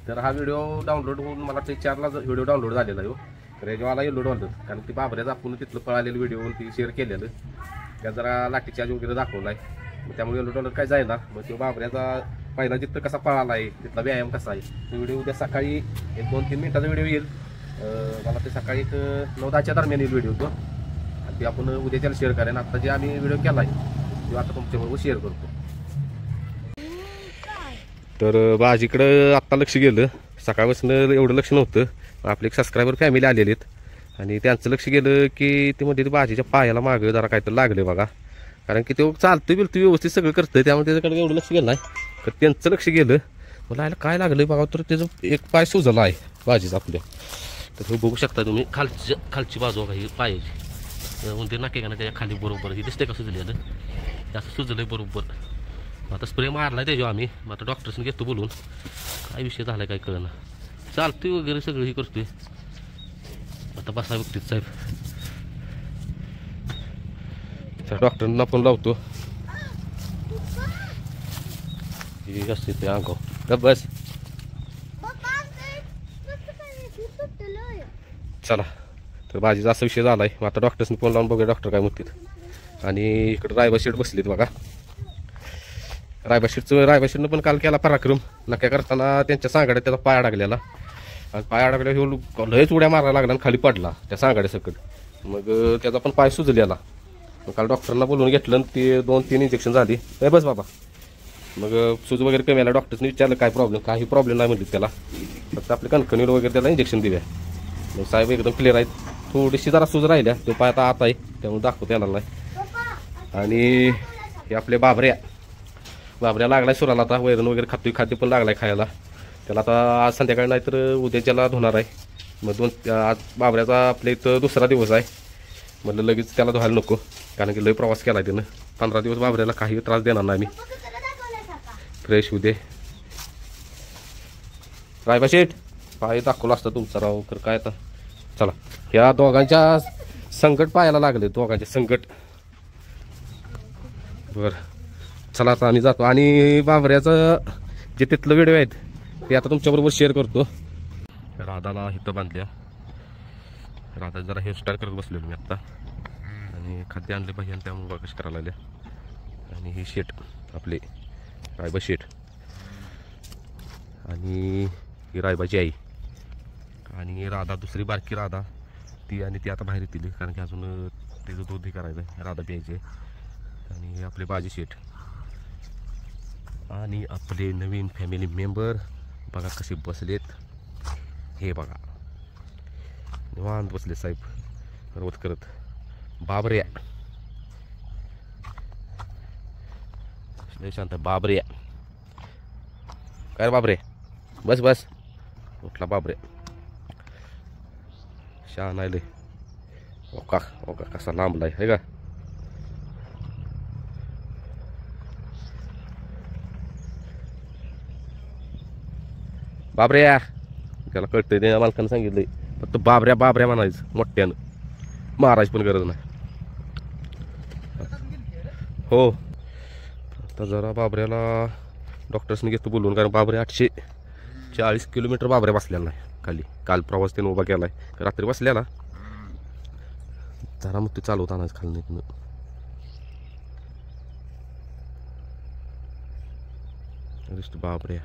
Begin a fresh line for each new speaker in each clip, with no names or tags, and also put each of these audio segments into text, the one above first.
तर हा video download होऊन मला ते 4ला व्हिडिओ डाउनलोड झालेला आहे. तर याच्यावाला लोड वाटलं कारण ती बाबऱ्याचं आपण तिथलं पळालेलं व्हिडिओ ती शेअर केलेलं त्या जरा लाठीचार्ज वगैरे दाखवला आहे. त्यामुळे लोड काय जायला मग तो बाबऱ्याचा पहिला जिथं कसा पळाला आहे तिथला व्यायाम कसा आहे तो व्हिडिओ उद्या सकाळी एक 2-3 मिनिटाचा व्हिडिओ येईल. मला ते सकाळी एक 9-10च्या दरम्यान येईल व्हिडिओ तो आणि ते आपण उद्याच्याला शेअर करेन. आता जे आम्ही व्हिडिओ केला आहे तो आता तुमच्याबरोबर शेअर करतो. तर बाजीकडं आत्ता लक्ष गेलं सकाळपासून एवढं लक्ष नव्हतं. आपले एक सबस्क्रायबर फॅमिली आलेली आहेत आणि त्यांचं लक्ष गेलं की ते म्हणजे बाजीच्या पायाला मागं जरा काहीतरी लागले बघा. कारण की तो चालतोय बिलतोय व्यवस्थित सगळं करतोय त्यामुळे त्याच्याकडे एवढं लक्ष गेलं नाही. तर त्यांचं लक्ष गेलं मला यायला काय लागलं बघा. तर त्याचं एक पाय सुजला आहे बाजीचा आपल्या. तर तुम्ही बघू शकता तुम्ही खालची बाजू काही पायाची म्हणजे नाके का ना त्याच्या खाली बरोबर हे दिसते का सुजलेलं असं सुजलंय बरोबर. आता स्प्रे मारलाय त्याच्यावर आम्ही मग आता डॉक्टर्सने घेतो बोलून काय विषय झालाय काय कळना. चालतोय वगैरे सगळं हे करतोय. आता बसा बघतीत साहेब डॉक्टरांना पण लावतो हे असते ते अंगाव बस. चला तर बाजीचा असा विषय झालाय. मग आता डॉक्टर्सनी फोन लावून बघूया डॉक्टर काय म्हणतात. आणि इकडं रायबा शेट बसलीत बघा. रायबाशीटनं पण काल केला पराक्रम. नक्या करताना त्यांच्या सांगाड्यात त्याचा पाय अडकलेला आणि पाय अडकल्या लयच उड्या मारायला लागला आणि खाली पडला त्या सांगाड्या सकट. मग त्याचा पण पाय सुजलेला. मग काल डॉक्टरना बोलवून घेतलं आणि ते 2-3 इंजेक्शन झाली. नाही बस बाबा. मग सूज वगैरे कमी आला. डॉक्टर्सने विचारलं काय प्रॉब्लेम काही प्रॉब्लेम नाही म्हणली त्याला फक्त आपले कणकणीवर वगैरे त्याला इंजेक्शन दिल्या. मग साहेब एकदम क्लिअर आहेत. थोडीशी जरा सूज राहिल्या तो पाय आता आत आहे त्यामुळे दाखवता येणार नाही. आणि हे आपले बाबऱ्या लागलाय सुराला आता वैरण वगैरे खातोय खाद्य पण लागलाय खायला त्याला. आता आज संध्याकाळी नाही तर उद्याच्याला धुणार आहे. मग आज बाबऱ्याचा आपल्या इथं दुसरा दिवस आहे. म्हटलं लगेच त्याला धुवायला नको कारण की लय प्रवास केला आहे त्यानं. 15 दिवस बाबऱ्याला काही त्रास देणार नाही मी. फ्रेश होऊ दे. रायबा शेठ पाय दाखवला असतं तुमचा राव तर काय आता. चला ह्या दोघांच्या संकट पायाला लागले दोघांचे संकट. बरं चला आता आम्ही जातो आणि बाबऱ्याचं जे तिथलं व्हिडिओ आहेत ते आता तुमच्याबरोबर शेअर करतो. राधाला इथं बांधल्या. राधा जरा हेअरस्टाईल करत बसलेलो मी आत्ता आणि खाद्य आणले पाहिजे त्यामुळे कशी करायला लागल्या. आणि ही शेट आपले रायबा शेट आणि ही रायबाची आई आणि राधा दुसरी बारकी राधा ती आणि ती आता बाहेर येतील कारण की अजून तिचं दूध हे करायचं आहे राधा प्यायचे. आणि आपले बाजी शेट आणि आपले नवीन फॅमिली मेंबर बघा कसे बसलेत. हे बघा निवांत बसले साहेब रोज करत. बाबऱ्या शांत बाबऱ्या काय बाबरे बस बस उठला बाबऱ्या शान आले. ओका ओका कसा लांबलाय हे का. बाबऱ्या त्याला कळतंय त्या मालकानं सांगितलंय फक्त बाबऱ्या बाबऱ्या म्हणायचं मोठ्यानं मारायची पण गरज नाही. हो आता जरा बाबऱ्याला डॉक्टर्सने घेतो बोलून कारण बाबऱ्या 840 किलोमीटर बाबऱ्या बसलेला नाही खाली. काल प्रवास त्यानं उभा केलाय रात्री बसलेला जरा मग ते चालवताना खाली नाही. बाबऱ्या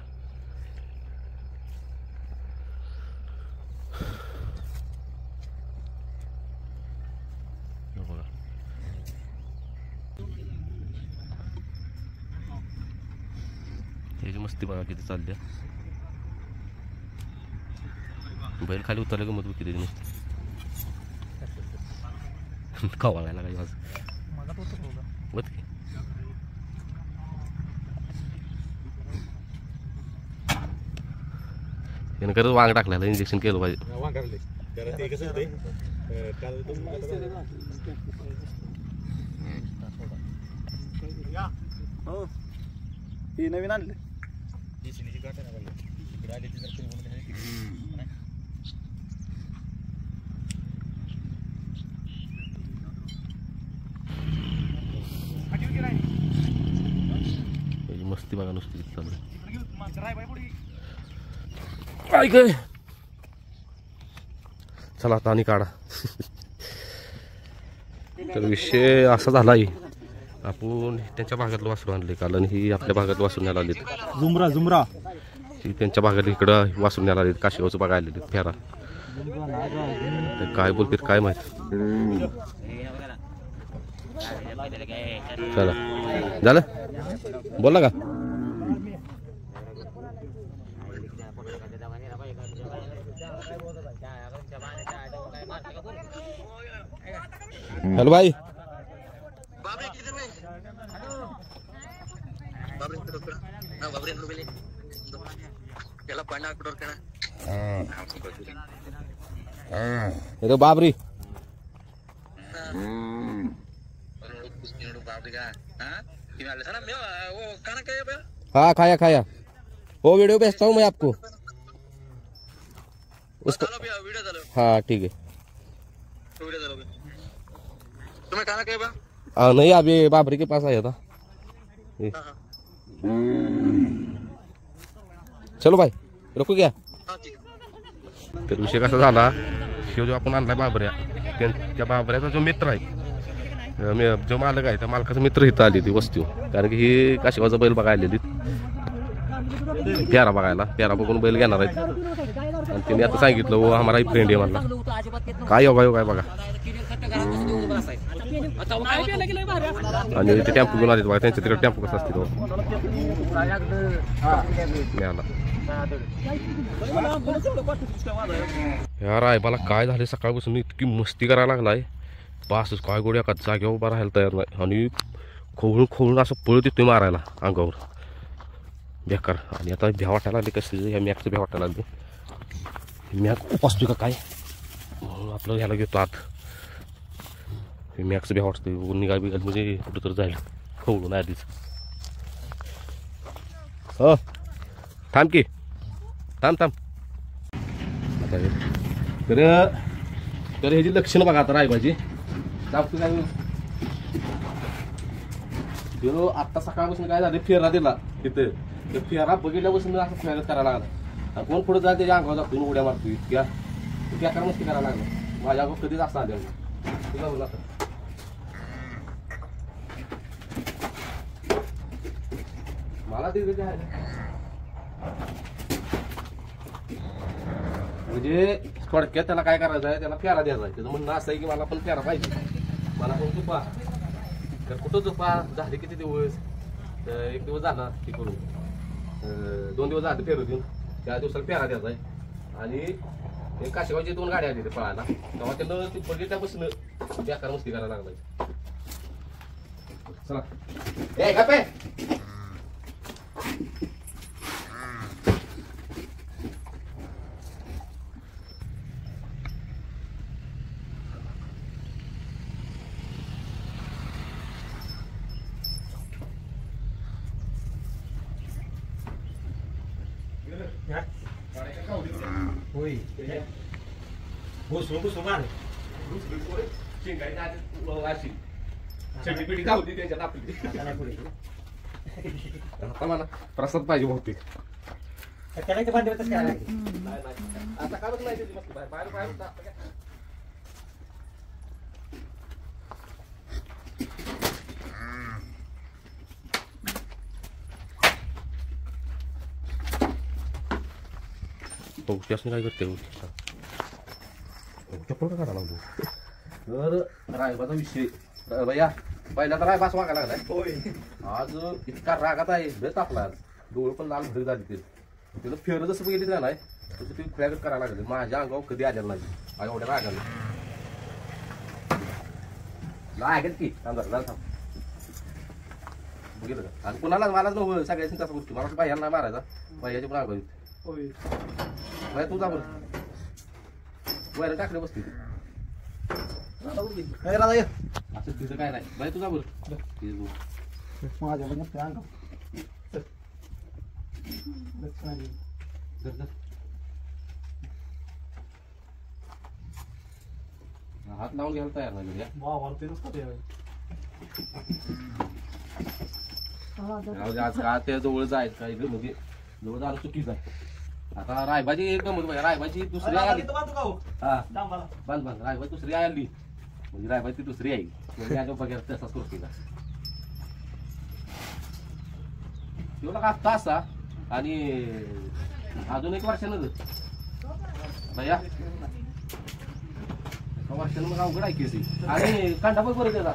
त्याची मस्ती बघा किती चालल्या. बैल खाली उतरले का मग किती मस्ती कवायला काही आज बघ की. त्यानं खरंच वांग टाकलेलं इंजेक्शन केलं पाहिजे.
नवीन आणले
मस्ती बघा नुसती चालू. काय काय चला आता आणि काढा. तर विषय असा झाला आहे, आपण त्यांच्या भागातलं वासरू आणले काल आणि ही आपल्या भागात वासरून न्यायला आली.
जुमरा
ही त्यांच्या भागात इकडं वासरून न्यायला आली, काशीगावचं बघा आलेली फेरा. काय बोलतात काय माहित. चला झालं बोलला का. हेलो भाई ये तो बाबरी हाँ खाया खाया वो वीडियो भेजता हूँ मैं आपको उसको. हाँ ठीक है.
तुम्हें खाना क्या बा?
हाँ नहीं अभी बाबरी के पास आया था. चलो भाई रुको क्या. तर विषय कसा झाला, शिव जो आपण आणलाय बाबऱ्या, त्या बाबऱ्याचा जो मित्र आहे, जो मालक आहे त्या मालकाचा मित्र इथं आली ती वस्तू. कारण की ही काशीगावचा बैल बघायला आलेली, प्यारा बघायला. प्यारा बघून बैल घेणार आहेत आणि त्यांनी आता सांगितलं वो हमारा फ्रेंड आहे म्हणला. काय योगा योगा आहे बघा. आणि ते टेम्पो घेऊन आले बघा, त्यांच्या तिकडे टेम्पो कसा असते तो मिळाला. यार आहे मला काय झाले सकाळपासून इतकी मस्ती करायला लागलाय बासच. काय गोड्या का जागेवर उभा राहायला तयार नाही आणि खोळून खोळून असं पळत येतोय मारायला अंगावर बेकार. आणि आता भ्या वाटायला लागली कसं ह्या मॅकचं भ्या वाटायला लागली. मॅक उपासतोय का काय म्हणून आपलं ह्याला घेतो आत. मॅक्स भ्या वाटतोय निघाल बिघाल म्हणजे कुठं तर जायला खोळून आधीच. हो थांब की थांब थांब. तर ह्याची लक्षणं बघा आता रायबाची दाखवतो काय. आत्ता सकाळपासून काय झालं, फेरा दिला तिथं. तर फेरा बघितल्यापासून असं फेरत करायला लागला. कोण पुढे जाते त्याच्या अंगावर जातो उड्या मारतो इतक्या बेकार मस्ती करायला लागला. माझ्या अंगावर कधीच असं आले तुला बोला. मला ते म्हणजे थोडक्यात त्याला काय करायचं आहे, त्याला फेरा द्यायचा आहे. त्याचं म्हणणं असं आहे की मला पण फेरा पाहिजे, मला पण झोपा. तर कुठं झोपा झाले किती दिवस, तर एक दिवस झाला ते करून 2 दिवस झाले फेरू देऊन. त्या दिवसाला फेरा द्यायचा आहे. आणि काशीगावची 2 गाड्या आली ते पळायला, तेव्हा त्यानं ती बघितल्यापासून बेकार मस्ती करायला लागला. चला ए गप्पे. प्रसाद पाहिजे बहुतेक. आता काय बाहेर त्यासने काय करते चप्पल काढा लागलो. तर रायबाचा विषय भैया पहिला तर रायबास वागायला लागलाय. आज इतका रागात आहे बेस आपला. आज डोळ पण लाल भरी झाली. तिथं फेर जसं बघितली का नाही तसं ते फ्रॅगत करायला लागले. माझ्या अंगावर कधी आलेलं नाही एवढ्या रागाला. लागेल की बघितलं का. आणि कुणाला मलाच नव्हतं सगळ्याची तसं गोष्टी. मला बाह्यांना नाही मारायचा. बाह्याची पण अंगावर भाई तू जा बरं वर टाकले बसते असं तिथं काय नाही. बाई तुझा बरं हात लावून घ्यायला तयार नाही. आज का त्या जवळ जायचं काय म्हणजे जवळ जाणं चुकीचं आहे. आता रायबाची गमत बघा, रायबाची दुसरी आली. हा
डांबाला
बांध बांध, रायबाची दुसरी आली म्हणजे रायबाची दुसरी आई म्हणजे या बघा तसाच करते का तेवढा का तास आणि अजून 1 वर्षानं भैया वर्षानं मग अवघड आहे केसी. आणि कांदा पण बरं त्याला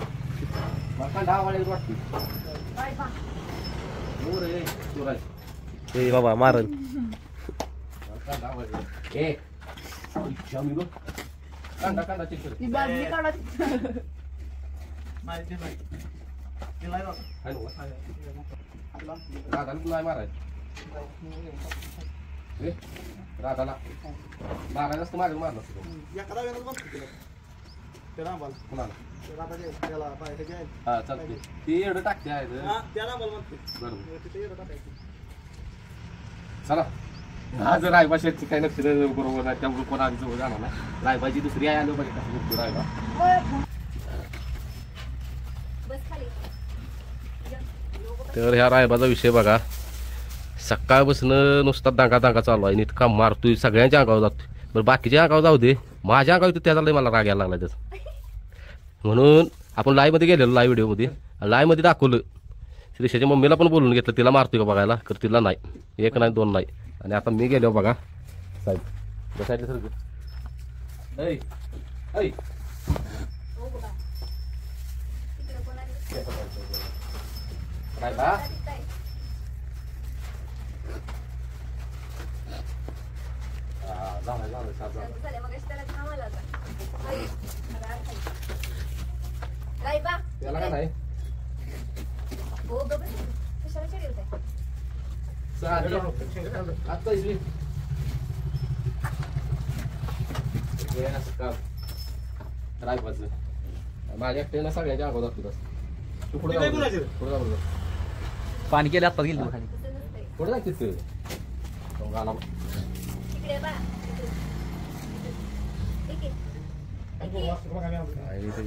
कांदा आवडायला वाटते
ए बाबा मारल
कांदा आवडला ए कांदा कांदा चेक कर
माहिती नाही तिला
राधाला नाही मारायचं राधाला मारायचं असतं मागे मारलं असतं
एखादा वेळेस बघतो तिला त्या डांबाला
कुणाला
त्याला पाहिजे घ्यायला
हा चालते ती एवढं टाकते आहे
त्या डांबाला म्हणते
बरोबर
तिथे एवढं टाकायचं
चला आज रायबा शेतची काही लक्ष बरोबर नाही त्यामुळे कोण आधी जवळ जाणार नाही. रायबाची दुसरी आहे आलो पाहिजे कसं रायबा तर ह्या रायबाचा विषय बघा सकाळपासून नुसता दांगा दांगा चालू आहे इतका मारतोय सगळ्यांच्या अंगावर जातोय बरं बाकीच्या अंगावर जाऊ दे माझ्या अंगावर त्याचा लय मला राग यायला लागला त्याचा म्हणून आपण लाईव्हमध्ये गेलेलो लाईव्ह व्हिडिओमध्ये लाईव्हमध्ये दाखवलं श्रीषाच्या मम्मीला पण बोलून घेतलं तिला मारतोय का बघायला तर तिला नाही 1 नाही 2 नाही आणि आता मी गेलो बघा साहेब बसायला सर रायबा त्याला का नाही आता इसली रायबाचं माझ्या एकट्यानं सगळ्यांच्या अंगावर जातो तू पुढे जा बरोबर
पाणी केलं आता गेली खाली
पुढे जा तिथे गाला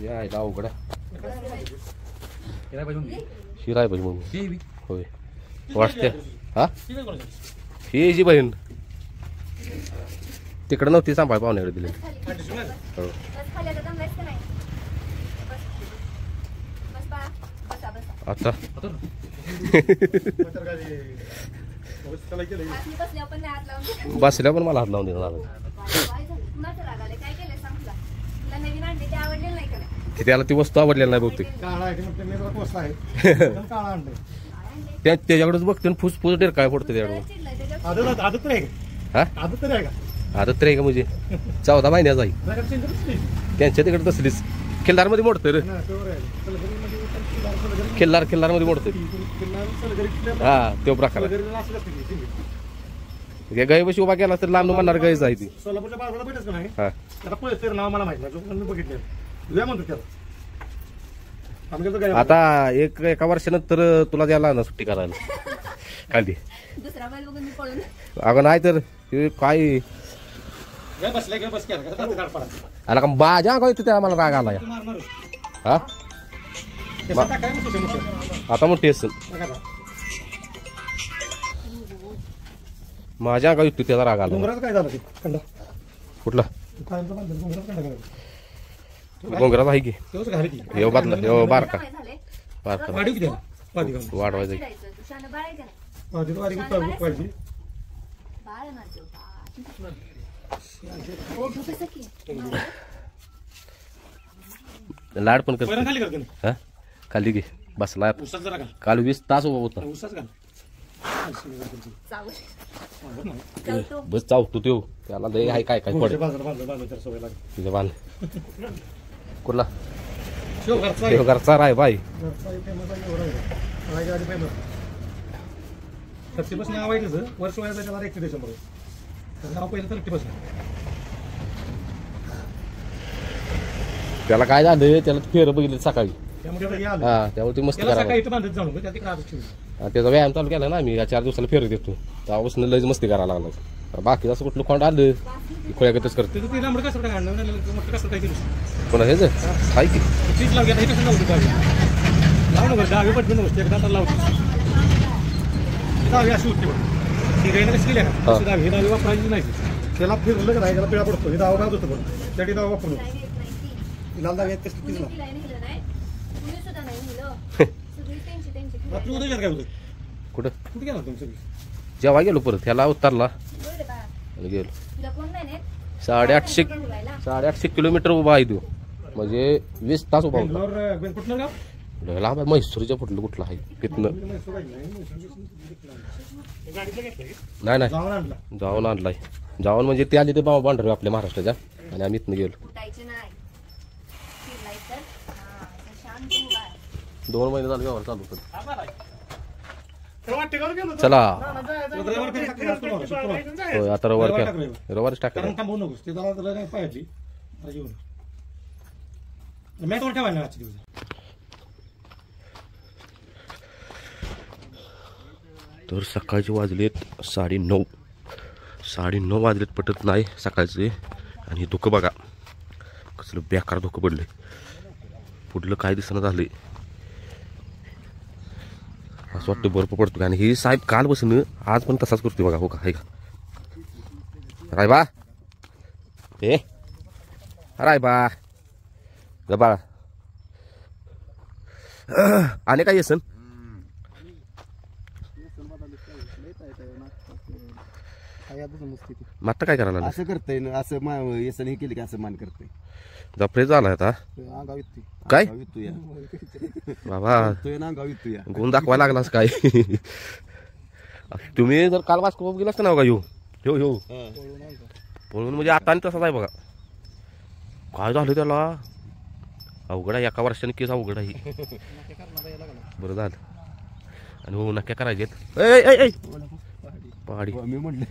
यायला अवघड शिराय पाहिजे मग होय वाटते हा ही जी बहीण तिकडे नव्हती सांभाळ पाहुण्याकडे दिली हो आता बसल्या पण मला हात लावून देणार की त्याला ती वस्तू आवडलेली नाही बहुतेक त्याच्याकडेच बघते फुस फुस डेर काय पडतं त्याच्याकडून हा आदत तरी आहे का म्हणजे 14 महिन्याचा आहे त्यांच्या तिकडे तसलीच खिल्लार मध्ये मोडतं रे खिल्लार मध्ये मोडतं हा तो प्रकार गायबशी उभा केला तर लांब म्हणणार गायच आहे ती
सोलापूरच्या बाजारात भेटच का नाही
हा
त्याला पळते नाव मला माहित नाही मी बघितलं तुझ्या म्हणतो त्याला आम्ही गेलो काय
आता एका वर्षानंतर तुला द्यायला ना सुट्टी करायला खाली
दुसरा बैल बघून मी पळून
अगं नाही तर हे काय
काय बसले काय बस केला का गाड पडा
आला का बाजा काय तिथे आम्हाला राग आला
मार मार
हा
कसा काय म्हणतो मुखे
आता मोठी असेल
बघा
माझ्या अंगावर युक्ती त्याचा राग आला
डोंगराचं काय झालं ते कंडा
कुठला
कायमचं बांधलं डोंगराचं कंडा काय
डोंगरात आहे की
तेच घाली ती
हे बादला हे बारका
झाले
बारका
वाढीव किती वाढी का
वाढवायचं
चिडायचं तू शान बाळ आहे का नाही?
वाढी वाढी वाढी
बाळ आहे माझं बाळ. ओ, बसा की.
लाड पण
वैरण
करते
खाली करते
हा खाली घे बसला
उसाच जरा घाल
काल 20 तास उभा होता
उसाच घाल
चावू.
नाही
चावतो.
बस चावतो तो त्याला लय आहे काय काय पडे
बाजार बांधलं बांधलं तर सवय लागली
तिथे बांध कुठला
शिव घरचा
हे घरचा राय बाई
घरचा फेमस आहे एवढा आहे रायगड आधी फेमस थर्टी नाव आहे त्याचं वर्ष वयाचं त्याला 31 डिसेंबर तर नाव पहिलं 30
त्याला काय झालं त्याला फेर बघितलं सकाळी
त्यामुळे त्याला हे आलं
हा त्यामुळे ती मस्ती
त्याला
करायला
सकाळी इथं बांधत जाऊ नको त्या तिकडे आजच ठेवली
आणि त्याचा व्यायाम चालू केला ना मी या 4 दिवसाला फेर देतो तेव्हापासून लयच मस्ती करायला लागला बाकी असं कुठलं खोंड आलं की खोळ्यागतच करते
तिथं तिला कसं काय आणलं मोठं कसं काय केलं
कोणा हेच आहे की
तीच लावली आता हे कसं लावली गावी लावू नको डावी पडली नको एकदा तर लावली डावी अशी उठते बघ ही गायला कशी केली
हा.
का तशी डावी, ही डावी वापरायची नाही त्याला फिरलं का नाही त्याला पिळा पडतो ही डावा होतं पण त्या डावा वापरू
नाही येत नाही ती.
लाल डावी आहेत कसली
कुणी
तिला
तिला नेलं नाही कुणी सुद्धा नाही नेलं सगळी त्यांची त्यांची
रात्री उद्या काय होतं
कुठं
कुठे गेला तुमचं
जेव्हा गेलो परत ह्याला उतरला
बरं बाळा
आणि गेलो
तुला कोण नाही नेत?
850 किलोमीटर उभा आहे तो म्हणजे 20 तास उभा होता
बेंगलोर कुठलं गाव
लय लांब आहे म्हैसूरच्या फुटलं कुठलं आहे तिथनं
गाडीतलं घेतलं
नाही नाही
जाऊन आणला
जाऊन आणलाय जाऊन म्हणजे ते आले ते बाबा बांढरे आपल्या महाराष्ट्राच्या आणि आम्ही इथनं गेलो
उठायचे नाही फिरलाय तर हा असं शांत उभा आहे.
2 महिने झाले व्यवहार चालू होतं
त्याला वाटते का गेलो
चला
रविवार कधी टाकलं? शुक्रवार.
होय आता रविवार रविवारच टाकायला
कारण थांबवू नकोस ते जरा जरा पाहिजे येऊन मॅच वर ठेवायला आजचे दिवस
तर सकाळचे वाजलेत 9:30 वाजलेत पटत नाही सकाळचे आणि धुकं बघा कसलं बेकार धुकं पडले पुढलं काय दिसणं झालंय असं वाटतं बर्फ पडतो आणि ही साहेब काल बसून आज पण तसाच करतोय बघा हो का आहे का रायबा ए रायबा ग बाळा आले काय येसन मग आता काय करायला
असं करतय ना असं येसन हे केलं की असं मान करतय
जपरे झाला आता
अंगाव येतोय
काय
अंगाव येतोय या.
बाबा
येतोय ना अंगाव येतोय या.
गुण दाखवायला लागलास काय तुम्ही जर काल वास्को गेला असता ना बघा ह्यो पळून म्हणजे आता आणि तसाच आहे बघा काय झालं त्याला अवघड आहे एका वर्षाने केस अवघड आहे बरं झालं आणि हो नक्या करायचेत ऐ पहाडी
मी म्हटलं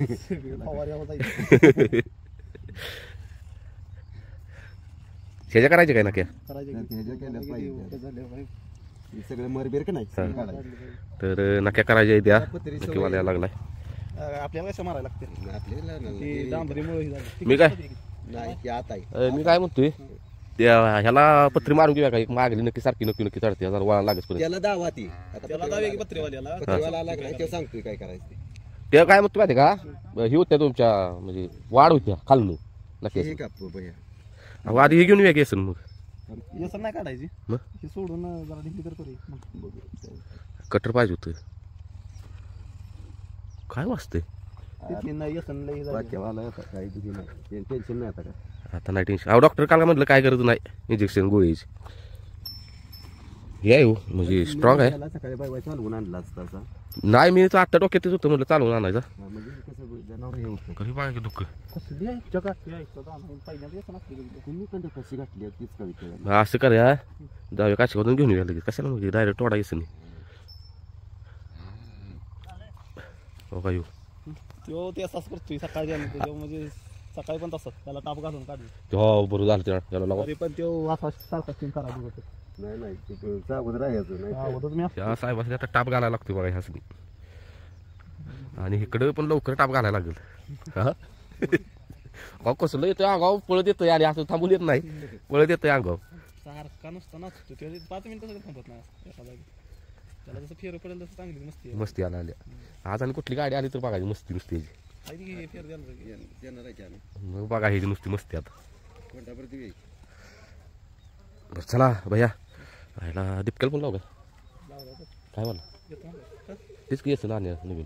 शेजा करायचे काय नक्या
हे सगळं मरबेर का नाही
तर नक्या करायच्या द्या नक्कीवाला लागलाय
आपल्याला कसं मारायला लागते
आपल्याला
मी काय
नाही की आता आहे
मी काय म्हणतोय त्या ह्याला पत्री मारून घेऊया का एक मागली नक्की सारखी नक्की चढते जरा वळा लागत पर्यंत
त्याला दावा ती आता पत्रेवाला आला का ते सांगतोय काय करायचं ते.
ते काय म्हणतो माहिती का ही होत्या तुमच्या म्हणजे वाढ होत्या खालून नक्की
हे का भैया
अहो आधी हे घेऊन या केसन मग
येसन नाही काढायची
मग
हे सोडून जरा ढिकली तर करू
कटर पाहिजे होतं काय वाजते
वाक्यावाला आता काही तुझी नाही टेन्शन नाही आता काय
आता नाही टेन्शन अहो डॉक्टर काल म्हटलं काय गरज नाही इंजेक्शन गोळीची हे आहे हो म्हणजे स्ट्रॉंग आहे
त्याला सकाळी बाय चालवून आणला असता असा
नाही मी तर आत्ता डोक्यातच होतं म्हटलं चालवून आणायचा
म्हणजे कसं जनावर हे होतं
कधी पाहिजे दुःख
तुम्ही पण कशी घातली तीच कविता
असं करूया जाऊया काशीमधून घेऊन येऊया लगेच कशाला म्हणजे डायरेक्ट तोडा यायचं नाही हो का येऊ
तो ते असाच करतोय सकाळी म्हणजे सकाळी पण तसंच त्याला टाप घालून काढली
हो बरं झालं त्याला लावा
तरी पण तो असा सारखा सीन करायला बघतो
नाही नाही ते सावध राहायचं नाही
अगोदर मी
त्या साहेबांनी आता टाप घालायला लागतो बघा ह्यासनी आणि इकडं पण लवकर टाप घालायला लागेल हा अहो कसलं येतोय अंगाव पळत येतोय आणि असं थांबून येत नाही पळत येतोय अंगाव
सारखा नुसता नाचतो ते 5 मिनिटं सगळं थांबत नाही एका जागी त्याला जसं फेर पडेल तसं चांगली मस्ती आहे.
मस्ती आला आल्या आज आणि कुठली गाडी आली तर बघायची मस्ती नुसती ह्याची.
आहे की फेर द्यायला
येणार आहे की आम्ही
मग बघा ह्याची नुसती मस्ती आता
कोणत्या प्रति वेळी
बरं चला भैया राहायला दिपकेल पण लाव का काय म्हणा तेच की येतं ना नवीन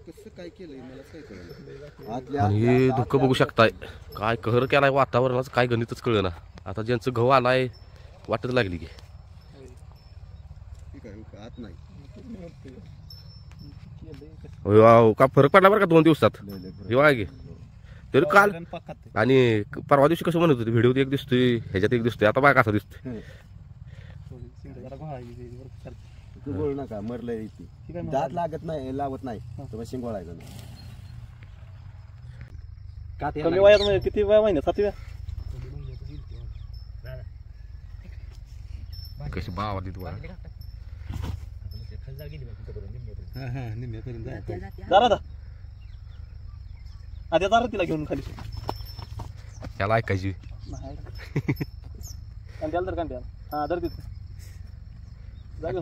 कसं काय केलंय मला काय कळलं
आणि हे दुःख बघू शकताय काय कहर केलाय वातावरणाचं काय गणितच कळलं ना आता ज्यांचं गहू आलाय वाटत लागली की
ठीक आहे आत नाही
वाव, का फरक पडला बरं का 2 दिवसात हे बघा की तरी काल आणि परवा दिवशी कसं म्हणत होते व्हिडिओत एक दिसतोय ह्याच्यात एक दिसतोय आता बघा कसा दिसतोय
तू बोल नका मरलंय इथे दात लागत नाही लावत नाही तर शिंगोळायचं नाही
कमी वयात म्हणजे किती वय महिने 7व्या
कशी बावा देत
जरा दा आधी जरा तिला घेऊन खाली
त्याला ऐकायची
कांद्याला तर कांद्याला हा दर तिथे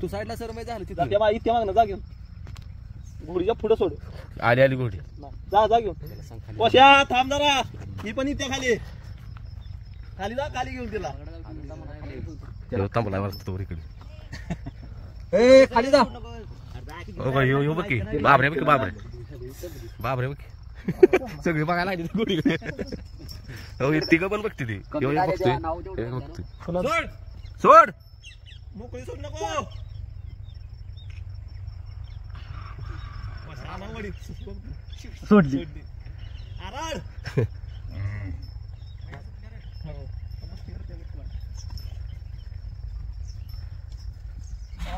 तू साईडला सर माहिती झालं
इतक्या मागणं जा घेऊन
घोडीच्या पुढे सोड
आली आली घोडी
जा जा घेऊन वश्या थांब जरा ही पण इथे खाली खाली जा खाली घेऊन तिला
थांबला वाजतो इकडे
ए खाली जा
हो बघ की बाबरे बघ बाबरे बघ सगळी बघायला लागली घोडी हो तिघं पण बघते ती बघतोय
सोड
सोड
मोकळी सोड नको सोडली आराड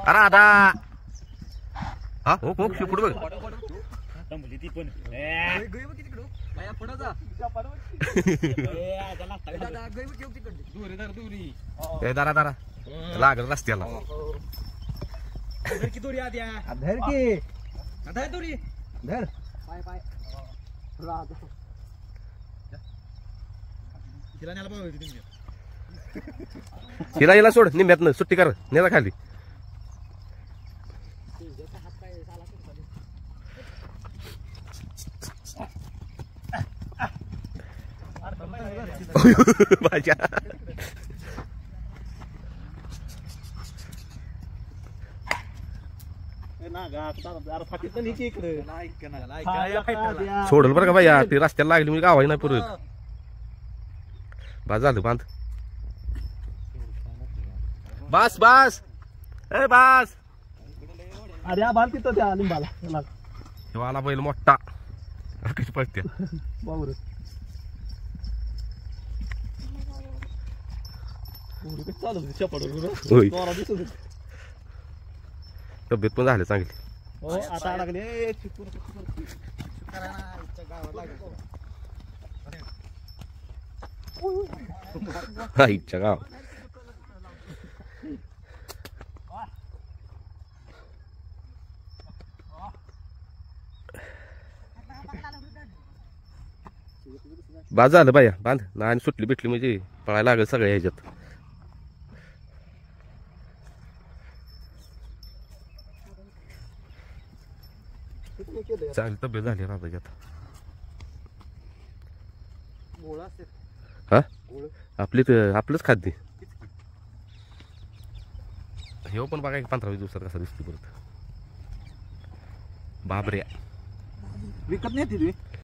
अरे आता हा हो हो शिपूड बघ
ती पण
दारा दारा लागल रस्त्याला
धर की दोरी आद्या
धर की
धर दोरी
धर
तिला न्यायला पाहिजे तुम्ही
हिला हिला सोड निम्म्यातनं सुट्टी कर नेला खाली माझ्या सोडल बरं का बाई ती रस्त्याला लागली म्हणजे गावाही नाही परत बस झालं बांध बस बस ए बस
अरे बाल तिथं त्या लिंबाला
वाला बैल मोठा कशी पळते
बाबर चालू
होय.
दिसत
तब्येत पण झाली चांगली
हो आता अडकले
आईच्या गाव बाद झालं बाया बांध ना आणि सुटली भेटली म्हणजे पळायला लागेल सगळ्या ह्याच्यात चांगली तब्येत झाली राजाच्यात हा आपली तर आपलंच खाद्य हे पण बघा 15-20 दिवसात कसा दिसतो परत बाबऱ्या
विकत नाही ती